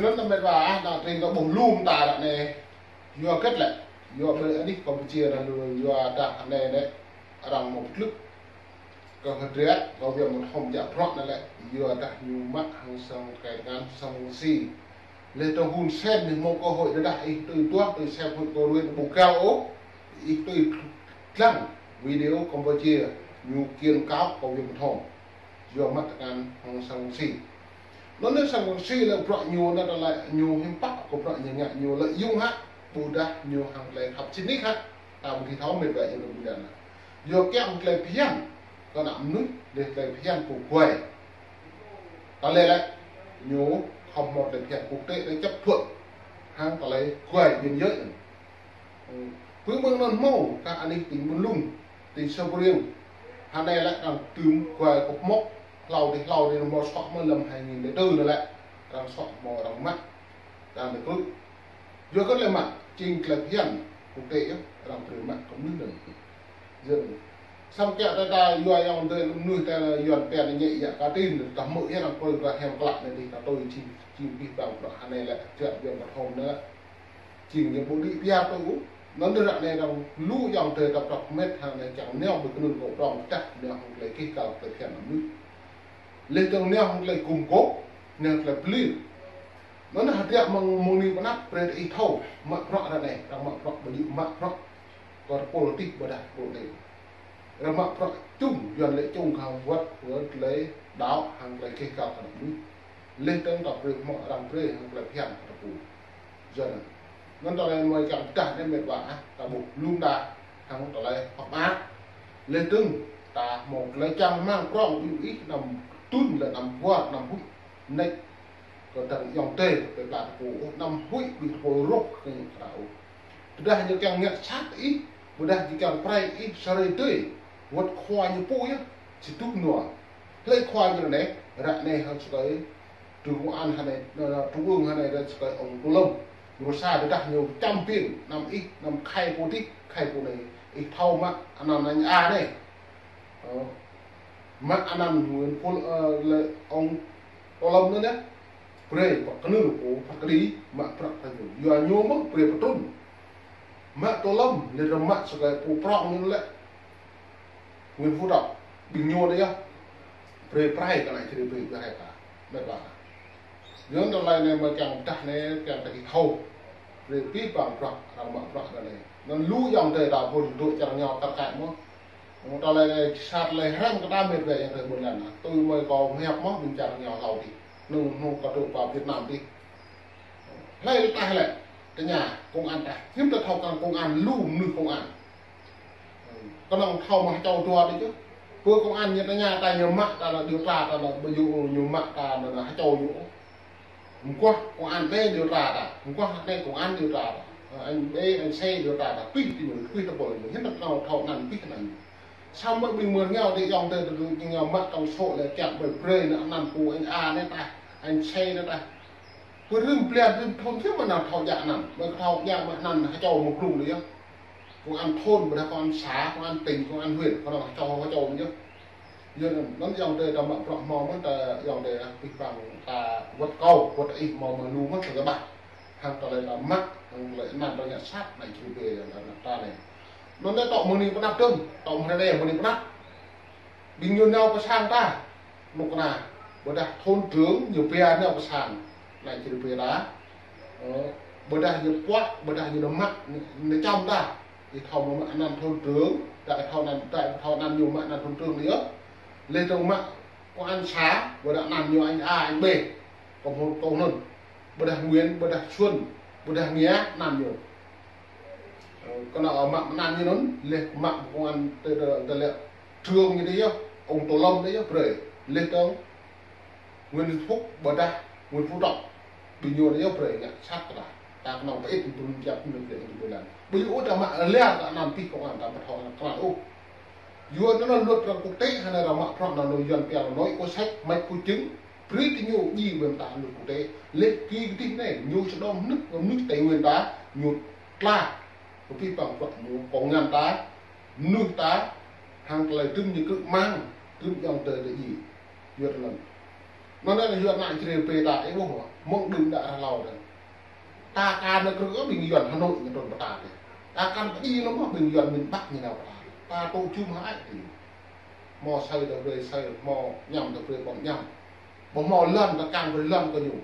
cho nên là mệt vả là thì có bùng lùm ta là này vừa kết lại vừa bên đi Campuchia là vừa đặt này đấy rằng một lúc có hơi rét có việc một hôm dạ prot này lại vừa đặt nhiều mắt hàng xong cái ngắn xong xì lên trong hun xem thì một cơ hội để đại từ tuốt từ xem hội có luyện bù cao ố ít từ lăng video Campuchia nhiều kiên cáo có việc một hôm vừa mắt ngắn hàng xong xì nó nếu sang xì là prot nhiều nó lại nhiều hình bắc của prot nhiều ngại nhiều lợi dụng ha bù đa nhiều hàng lại học chín nít ha tao thì tháo mệt vậy cho được bây giờ vừa kéo một lời phiền có nằm núi để lời phiền của quầy ta lên lại nhớ học một lời phiền quốc tế để chấp thuận hàng ta lấy quầy biên giới cứ mừng non màu các anh ấy tính muốn lùng tính sâu riêng hàng này lại đang từ quầy cục mốc lau thì một sọ mới lầm 2004 rồi lại đang sọ màu đằng mắt đang được cứ vừa có lời mặt trình lời phiền quốc tế đang từ mặt cũng nước đường dừng xong kẹo ta vừa dòng tôi nuôi ta dọn bèn nhẹ dạ cá tin được tắm mũi hết là tôi và heo lại này thì là tôi chìm đi vào đoạn này lại chuyện việc mặt hồn nữa chìm những bộ đi bia tôi cũng nó đưa đoạn này là lũ dòng trời tập đọc mét hàng này chẳng neo được cái đường cổ đòn chắc neo không lấy cái cầu tới kẹo làm nước lên tầng neo không lấy cùng cố neo là pli nó là hạt gạo bằng mông ni con nắp về ít thâu mặc rõ là này đang mặc rõ bởi vì mặc rõ còn politic bởi đạt bộ này rồi mặc rõ chung dần lễ chung hàng vật lấy đáo hàng lấy cây cao thành núi lên tầng đọc được mọi làm rê hàng lấy hẹn tập phủ dần nên tao này mời chọn cả nên mệt vả ta buộc luôn đà hàng tao này học ác lên tầng ta một lấy trăm mang prong ít nằm tun là nằm qua nằm hút này còn tầng dòng tê về là phủ nằm hút bị hồi rốc cái đạo ra như càng nhận sát ít vừa đang chỉ càng pray ít sợi tươi vật khoai như pui á chỉ tút nửa lấy khoai như này rạ này hơn cái trung an hay này trung ương hay này là cái ông cô lâm nhiều xa để đặt nhiều trăm tiền nằm ít nằm khay cô thích khay cô này ít thâu mà anh anh a đây mắt anh nguyên cô ông cô lâm nữa nhé pray hoặc cái nước của cái đi mà phải vừa nhô mất pray phải trốn mẹ tô lâm lên trong mắt sẽ cái phụ prong như lệ nguyên phụ đọc bình nhô đấy á pre prai cái này thì về cái này cả mẹ bà nhớ trong này này mà càng chặt này càng cái thâu về tiếp bằng prong rằng mà prong cái này nó lú dòng thời đạo vô đội chẳng nhau tất cả nó trong này sát này hết cái đam mê về thời một lần tôi mới có hẹp mất mình chẳng nhau giàu thì nung có trụ vào Việt Nam đi lấy tay lại cái nhà công an ta nhưng ta thâu công an luôn nuôi công an con ông thâu mà châu chùa đi chứ vừa công an như cái nhà ta nhiều mạng ta là điều tra ta là ví dụ nhiều mạng ta là châu nhiều hôm qua công an đây điều tra ta hôm qua đây công an điều tra ta anh B anh C điều tra ta tuy ta bởi nhất là nào thâu nằm tuy này sau mỗi bình mượn nhau thì dòng từ nhau mạng trong sổ là chạm bởi pre nữa nằm phụ anh A đấy ta anh C nữa ta cứ rừng plea rừng thôn thiếu mà nào thầu dạ nằm mới thầu dạ mà nằm hay cho một vùng đấy công an thôn mà con xã công an tỉnh công an huyện con nào cho chứ giờ nó dòng đời tầm mọ mò mất dòng đời bị bằng ta vật câu vật ít mò mà lu mất rồi các bạn hàng tờ này là mắt hàng lại nằm trong nhà sát này chỉ về là ta này nó đã tọ mình có đáp trưng tọ mình đây mình có đáp bình nhiêu nhau có sang ta một là bữa đặt thôn trưởng nhiều phe nhau có sang này chỉ về đá bữa đặt nhiều quá bữa đặt nhiều mắtในtrong ta thì thầu mà anh làm thôn trưởng tại thầu làm nhiều mạng làm thôn trưởng nữa lên trong mạng có ăn xá bữa đặt làm nhiều anh A anh B còn một câu hơn bữa đặt Nguyễn bữa đặt Xuân bữa đặt Nghĩa làm nhiều còn nào ở mạng làm như nó lên mạng công an từ liệu trường như thế ông Tô Lâm đấy rồi lên trong Nguyên Phúc bữa đặt Nguyên Phú Trọng bị nhiều đấy rồi nhận sát cả ta nó phải ít thì tôi chặt được để tôi làm bây giờ đã mà lẽ đã làm tí công an đã bắt họ là ô vừa nó là luật là quốc tế hay là mạng pháp là nội dân kèo nói có sách mạch có chứng pretty nhiều gì về ta luật quốc tế lên kỳ cái này nhiều sẽ đông nước tây nguyên ta nhiều la có cái bằng vật nhiều có ngàn ta nước ta hàng lại trưng như cực mang trưng dòng trời để gì vừa là nó nói là dọn lại chỉ về tại ấy bố mong đừng đã lâu rồi ta can nó cứ bình dọn Hà Nội như tuần ta thì ta can đi nó mà bình dọn miền Bắc như nào ta tô chung hãi thì mò xây được về xây mò nhầm được về bọn nhầm bọn mò lần ta càng với lần có nhiều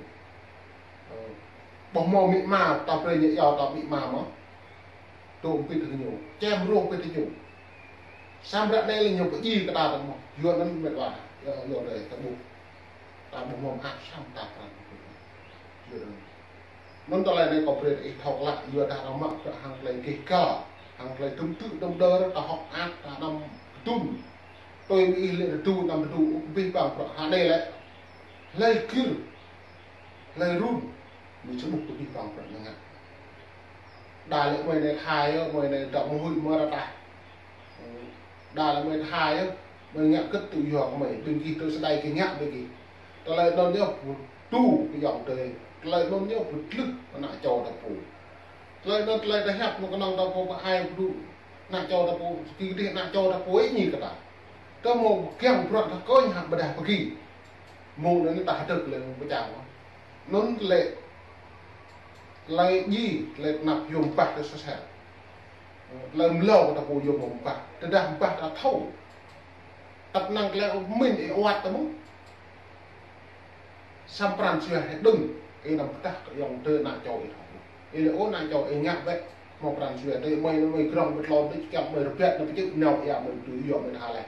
bọn mò bị mà ta về nhẹ giò ta bị mà tôi biết được nhiều kem rô biết được nhiều sam ra đây là nhiều cái gì cái ta được một dọn nó mệt quá dọn đây ta buộc ta buộc mồm áp sam ta cần nó ta lại này có về để học lại dọn ta nó mặc hàng lấy cái cờ hàng lấy trung tự đông đơ ta học áp ta nằm tun tôi bị lên tu nằm tu bị bằng hà đây lại lấy kia lấy run mình sẽ buộc tôi bị bằng rồi nha đà lại ngoài này khai ngoài này động hụi mơ ra ta đà lại ngoài khai mình nhạc cất tự do của mình bên kia tôi sẽ đầy cái nhạc bên kia tôi lại đón nhớ tu cái dòng trời lại đón nhớ một lực nó lại cho tập phủ lại đã hẹp một cái năng tập phủ ai đủ lại cho tập phủ kỳ điện lại cho tập phủ ấy gì cả ta tôi một kéo một nó có nhà bờ đà bờ kỳ một nó ta thực là một cái chảo nó lệ lại gì lại nạp dùng bạc để so sánh làm lâu ta có dùng một bạc để làm bạc là thâu tập năng lẽ mình để oát tao sam pran chưa hết đừng cái nằm ta dòng tơ nặng cho ấy thôi là ôn nặng cho ấy nhạt vậy một pran chưa đây mày cầm một lon đấy cầm mày rập nó cái chữ nào vậy mình tự dùng mình thà lại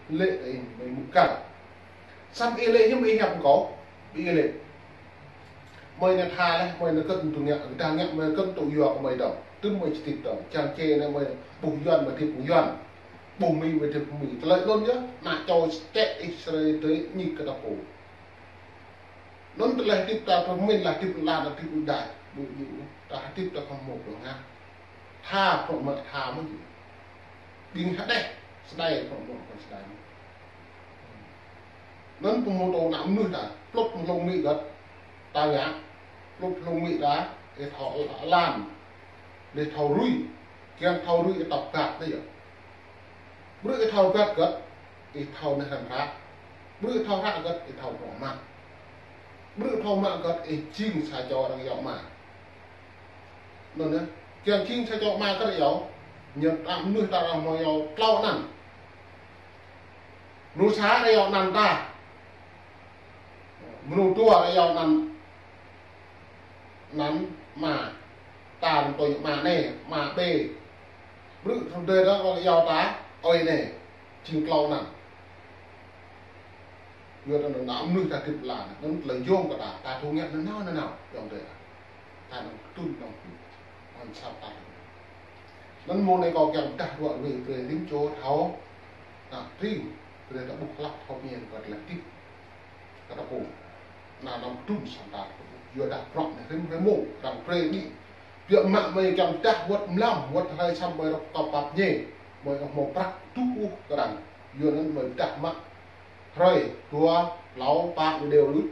lệ ấy mày muốn cả sam lệ nhưng mày nhập có bị lệ mày là thà đấy mày là cân tụ nhẹ người ta nhẹ mày cân tụ dừa của mày đâu tức mày chỉ tìm đâu chàng chê này mày bùng doan mà tìm bùng doan bùng mì với tìm mì lợi luôn nhá mà cho chạy Israel tới như cái đặc phủ nó là tiếp ta của mình là tiếp là tiếp đại bụi bụi ta tiếp ta không một rồi ha tha from mà tha mới điên hết đây đây from một còn đây nó cùng một đồ nắm nuôi ta lột một lông mì đất ta nhá lột lông mì đá để thọ làm để thầu rui kiang thầu rui tập gạt đấy ạ bữa thầu gạt gật thì thầu này hàng rác bữa thầu rác gật thì thầu bỏ mạng bữa thầu mạng gật thì chim xài cho đang dạo mà nên nữa kiang chim xài cho mà cái dạo nhập tạm nuôi ta làm mồi dạo lau nằm nuôi xá đây dạo nằm ta nuôi tua đây dạo nằm mà ta tôi mà này mà bê bự trong đây đó có giàu tá ôi này chim clau nè vừa là nó nuôi ta kịp là nó lấy vô cả ta thu nhận nó nào trong đây ta nó tun nó còn sao ta nó môn này có kèm đặt gọi về đến chỗ tháo riêng về ta bục lắc tháo miền và là tiếp ta bù là nó tun sao ta vừa đặt rộng này thêm cái mũ đặt pre đi việc mạng mày cầm chắc vượt lắm vượt hai trăm mày tập tập nhỉ mày một bát tu cái đằng vừa nên mày đặt mạng rồi tua lão bạc đều lút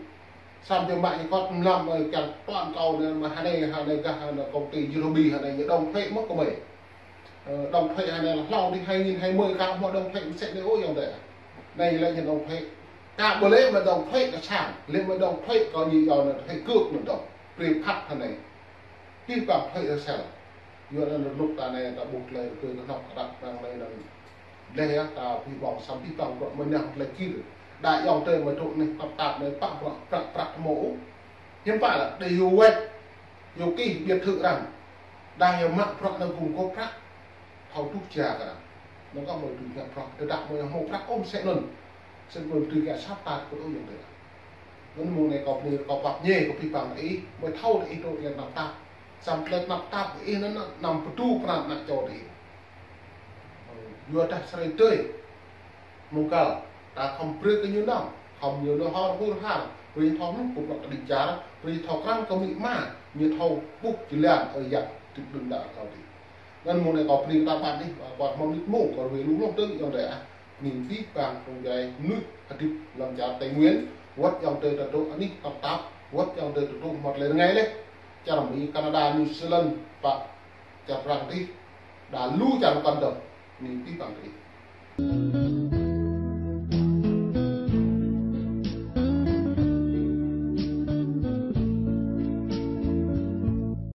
xong cho mạng con làm mày cầm toàn cầu này mà hai này cả là công ty Eurobi hai này đồng thuế mất của mày đồng thuế hai này là lâu đi 2020 các mọi đồng thuế sẽ để ôi dòng để này là nhận đồng thuế cả bữa lễ mà đồng thuế cả sản lên mà đồng thuế có gì rồi là thuế cước một đồng pre phát thằng này khi cảm thấy là sao vừa là lúc ta này ta buộc lại cười nó học đặt rằng đây là đây ta bị bỏng sắm bị bỏng rồi mình làm lại kia đại dòng trời mà trộn này tập tạp này bạc bạc mẫu nhưng phải là để hiểu quên hiểu kỳ biệt thự rằng đại hiểu mạng bạc là cùng có bạc thầu trúc trà cả nó có một từ nhận bạc từ đặt một hộp bạc ôm sẽ lần sẽ một từ cả sát tạt của tôi dùng đấy nên mùa này có bạc nhẹ có bị bằng ý mới thâu để tôi nhận nạp tạp sampai nak tap ini nak nam petu pernah nak curi. Dua dah sering tu, muka tak kompre ke nyunam, không nhiều nó ho vui ha, vì thao nó cũng là định giá, vì thao khăn có bị ma, như thao bút chỉ làm ở giặc thì đừng đã thao thì. Nên mùa này có phim ta bạn đi, còn mong đích mù còn về lũ lông tư dòng rẻ, nhìn tí vàng trong dài nước, hạt thịt làm giá Tây Nguyên, quất dòng từ tận độ anh đi tập táp, quất dòng từ tận độ một lần ngay đấy. Cara Mỹ, Canada, New Zealand và chả rằng đi đã lưu chẳng cần được những tí bằng đi